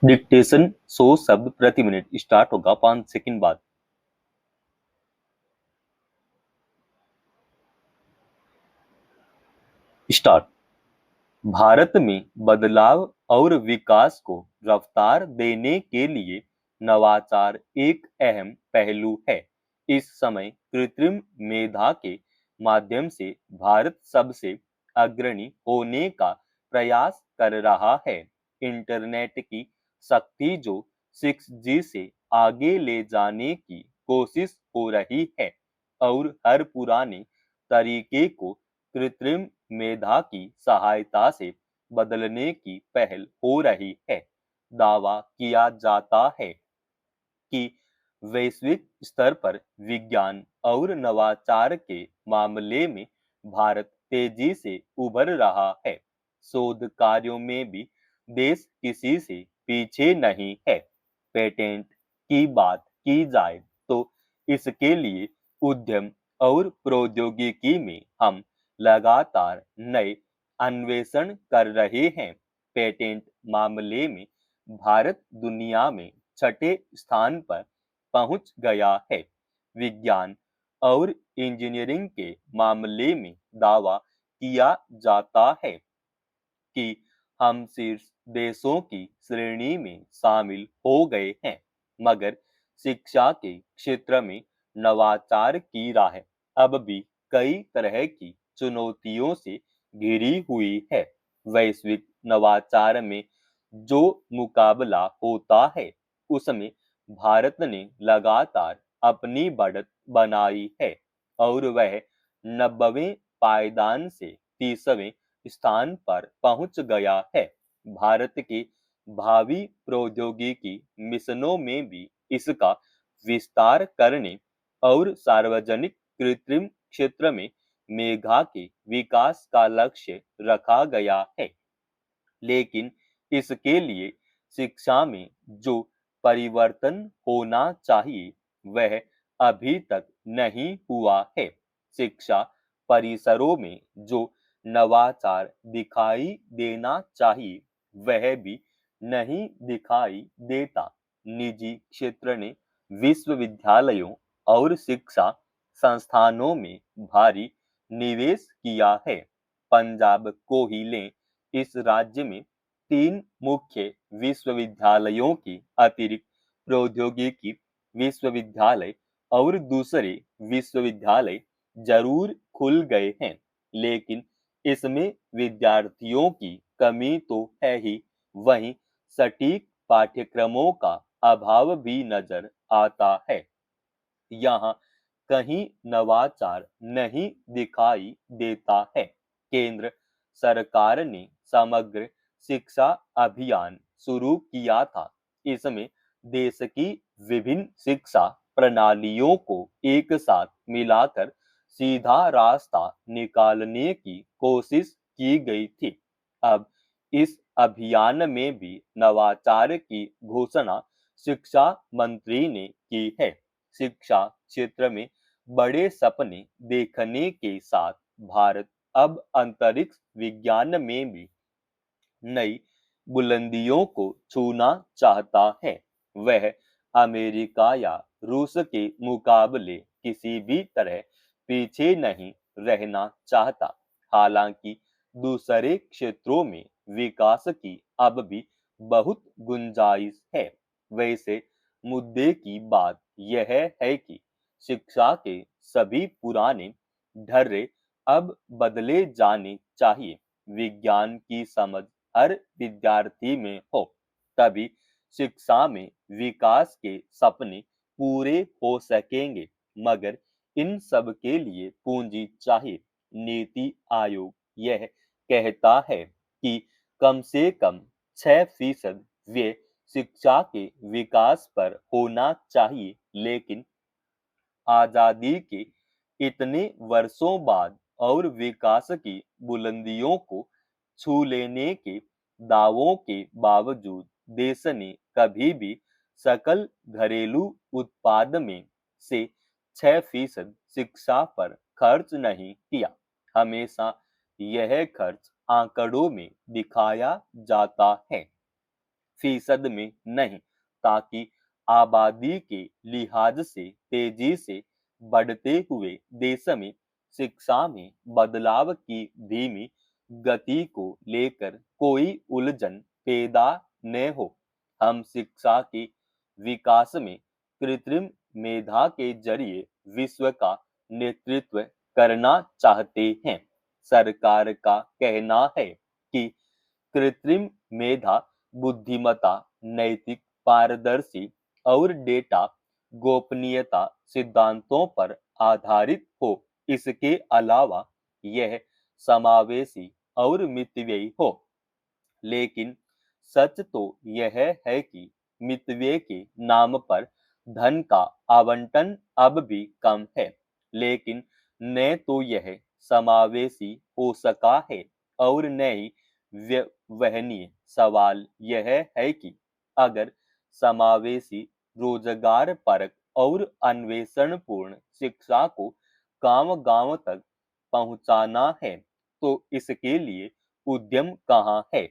Dictation 100 शब्द प्रति minute start होगा 5 सेकंड बाद। स्टार्ट। भारत में बदलाव और विकास को रफ्तार देने के लिए नवाचार एक अहम पहलू है। इस समय कृत्रिम मेधा के माध्यम से भारत सबसे अग्रणी होने का प्रयास कर रहा है। इंटरनेट की शक्ति जो 6G से आगे ले जाने की कोशिश हो रही है और हर पुराने तरीके को कृत्रिम मेधा की सहायता से बदलने की पहल हो रही है। दावा किया जाता है कि वैश्विक स्तर पर विज्ञान और नवाचार के मामले में भारत तेजी से उभर रहा है। शोध कार्यों में भी देश किसी से पीछे नहीं है। पेटेंट की बात की जाए तो इसके लिए उद्यम और प्रौद्योगिकी में हम लगातार नए अन्वेषण कर रहे हैं। पेटेंट मामले में भारत दुनिया में छठे स्थान पर पहुंच गया है। विज्ञान और इंजीनियरिंग के मामले में दावा किया जाता है कि हम शीर्ष देशों की श्रेणी में शामिल हो गए हैं, मगर शिक्षा के क्षेत्र में नवाचार की राह अब भी कई तरह की चुनौतियों से घिरी हुई है। वैश्विक नवाचार में जो मुकाबला होता है, उसमें भारत ने लगातार अपनी बढ़त बनाई है और वह 90वें पायदान से 30वें स्थान पर पहुंच गया है। भारत के भावी प्रौद्योगिकी मिशनों में भी इसका विस्तार करने और सार्वजनिक कृत्रिम क्षेत्र में मेघा के विकास का लक्ष्य रखा गया है। लेकिन इसके लिए शिक्षा में जो परिवर्तन होना चाहिए वह अभी तक नहीं हुआ है। शिक्षा परिसरों में जो नवाचार दिखाई देना चाहिए वह भी नहीं दिखाई देता। निजी क्षेत्र ने विश्वविद्यालयों और शिक्षा संस्थानों में भारी निवेश किया है। पंजाब को ही लें, इस राज्य में 3 मुख्य विश्वविद्यालयों की अतिरिक्त प्रौद्योगिकी विश्वविद्यालय और दूसरे विश्वविद्यालय जरूर खुल गए हैं, लेकिन इसमें विद्यार्थियों की कमी तो है ही, वहीं सटीक पाठ्यक्रमों का अभाव भी नजर आता है। यहाँ कहीं नवाचार नहीं दिखाई देता है। केंद्र सरकार ने समग्र शिक्षा अभियान शुरू किया था। इसमें देश की विभिन्न शिक्षा प्रणालियों को एक साथ मिलाकर सीधा रास्ता निकालने की कोशिश की गई थी। अब इस अभियान में भी नवाचार की घोषणा शिक्षा मंत्री ने की है। शिक्षा क्षेत्र में बड़े सपने देखने के साथ भारत अब अंतरिक्ष विज्ञान में भी नई बुलंदियों को छूना चाहता है। वह अमेरिका या रूस के मुकाबले किसी भी तरह पीछे नहीं रहना चाहता। हालांकि दूसरे क्षेत्रों में विकास की अब भी बहुत गुंजाइश है। वैसे मुद्दे की बात यह है कि शिक्षा के सभी पुराने ढर्रे अब बदले जाने चाहिए। विज्ञान की समझ हर विद्यार्थी में हो, तभी शिक्षा में विकास के सपने पूरे हो सकेंगे। मगर इन सब के लिए पूंजी चाहिए। नीति आयोग यह कहता है कि कम से कम 6% व्यय शिक्षा के विकास पर होना चाहिए, लेकिन आजादी के इतने वर्षों बाद और विकास की बुलंदियों को छू लेने के दावों के बावजूद देश ने कभी भी सकल घरेलू उत्पाद में से 6% शिक्षा पर खर्च नहीं किया। हमेशा यह खर्च आंकड़ों में दिखाया जाता है। फीसद में नहीं, ताकि आबादी के लिहाज से तेजी से बढ़ते हुए देश में शिक्षा में बदलाव की धीमी गति को लेकर कोई उलझन पैदा न हो। हम शिक्षा के विकास में कृत्रिम मेधा के जरिए विश्व का नेतृत्व करना चाहते हैं। सरकार का कहना है कि कृत्रिम मेधा बुद्धिमत्ता, नैतिक, पारदर्शी और डेटा गोपनीयता सिद्धांतों पर आधारित हो। इसके अलावा यह समावेशी और मितव्ययी हो। लेकिन सच तो यह है कि मितव्यय के नाम पर धन का आवंटन अब भी कम है। लेकिन न तो यह समावेशी हो सका है और न ही वहनीय। सवाल यह है कि अगर समावेशी, रोजगार परक और अन्वेषणपूर्ण शिक्षा को गांव गांव तक पहुंचाना है, तो इसके लिए उद्यम कहाँ है?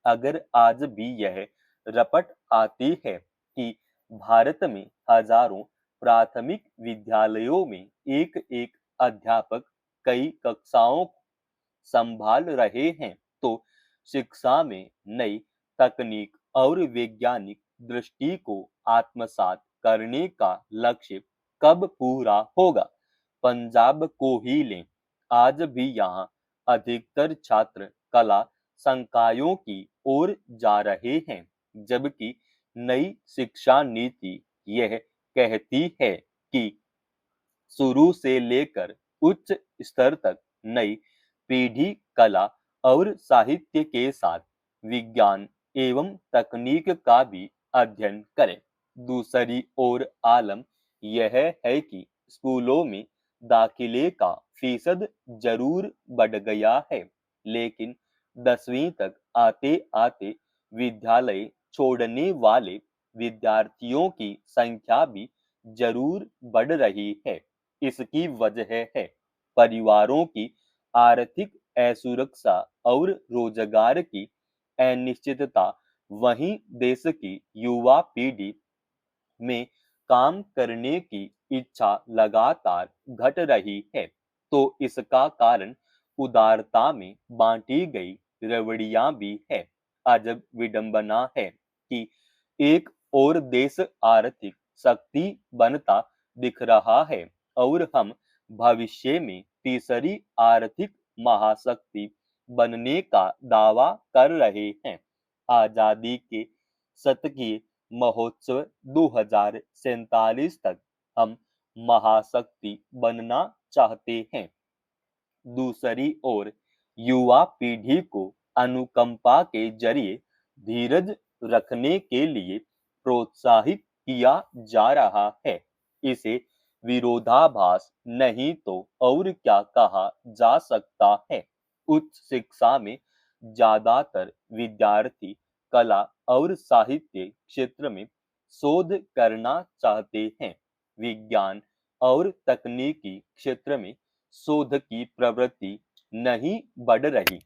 अगर आज भी यह रपट आती है कि भारत में हजारों प्राथमिक विद्यालयों में एक एक अध्यापक कई कक्षाओं को संभाल रहे हैं, तो शिक्षा में नई तकनीक और वैज्ञानिक दृष्टि को आत्मसात करने का लक्ष्य कब पूरा होगा? पंजाब को ही लें, आज भी यहाँ अधिकतर छात्र कला संकायों की ओर जा रहे हैं, जबकि नई शिक्षा नीति यह कहती है कि शुरू से लेकर उच्च स्तर तक नई पीढ़ी कला और साहित्य के साथ विज्ञान एवं तकनीक का भी अध्ययन करे। दूसरी ओर आलम यह है कि स्कूलों में दाखिले का फीसद जरूर बढ़ गया है, लेकिन 10वीं तक आते आते विद्यालय छोड़ने वाले विद्यार्थियों की संख्या भी जरूर बढ़ रही है। इसकी वजह है परिवारों की आर्थिक असुरक्षा और रोजगार की अनिश्चितता। वहीं देश की युवा पीढ़ी में काम करने की इच्छा लगातार घट रही है। तो इसका कारण उदारता में बांटी गई रवड़ियां भी है। अजब विडंबना है कि एक और देश आर्थिक शक्ति बनता दिख रहा है और हम भविष्य में तीसरी आर्थिक महाशक्ति बनने का दावा कर रहे हैं। आजादी के शतकीय महोत्सव 2047 तक हम महाशक्ति बनना चाहते हैं। दूसरी ओर युवा पीढ़ी को अनुकंपा के जरिए धीरज रखने के लिए प्रोत्साहित किया जा रहा है। इसे विरोधाभास नहीं तो और क्या कहा जा सकता है? उच्च शिक्षा में ज्यादातर विद्यार्थी कला और साहित्य क्षेत्र में शोध करना चाहते हैं। विज्ञान और तकनीकी क्षेत्र में शोध की प्रवृत्ति नहीं बढ़ रही।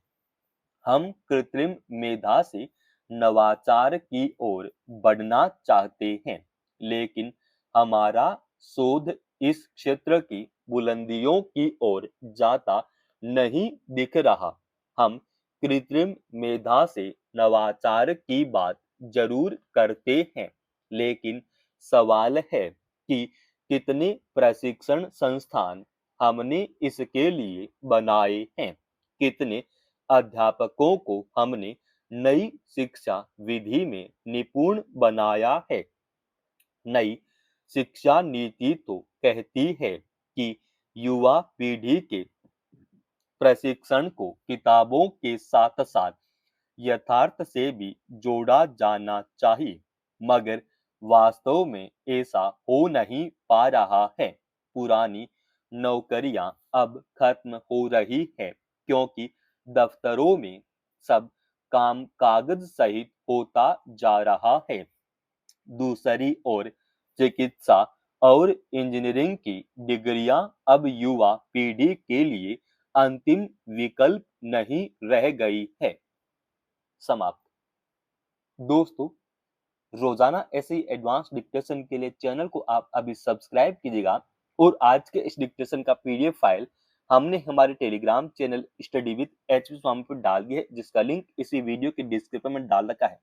हम कृत्रिम मेधा से नवाचार की ओर बढ़ना चाहते हैं, लेकिन हमारा शोध इस क्षेत्र की बुलंदियों की ओर जाता नहीं दिख रहा। हम कृत्रिम मेधा से नवाचार की बात जरूर करते हैं, लेकिन सवाल है कि कितने प्रशिक्षण संस्थान हमने इसके लिए बनाए हैं? कितने अध्यापकों को हमने नई शिक्षा विधि में निपुण बनाया है? नई शिक्षा नीति तो कहती है कि युवा पीढ़ी के प्रशिक्षण को किताबों के साथ साथ यथार्थ से भी जोड़ा जाना चाहिए, मगर वास्तव में ऐसा हो नहीं पा रहा है। पुरानी नौकरियां अब खत्म हो रही है क्योंकि दफ्तरों में सब काम कागज सहित होता जा रहा है। दूसरी ओर चिकित्सा और इंजीनियरिंग की डिग्रियां अब युवा पीढ़ी के लिए अंतिम विकल्प नहीं रह गई है। समाप्त। दोस्तों, रोजाना ऐसे ही एडवांस डिक्टेशन के लिए चैनल को आप अभी सब्सक्राइब कीजिएगा और आज के इस डिक्टेशन का पीडीएफ फाइल हमने हमारे Telegram channel study with HP Swami पर डाल दिया है, जिसका लिंक इसी वीडियो के डिस्क्रिप्शन में डाल रखा है।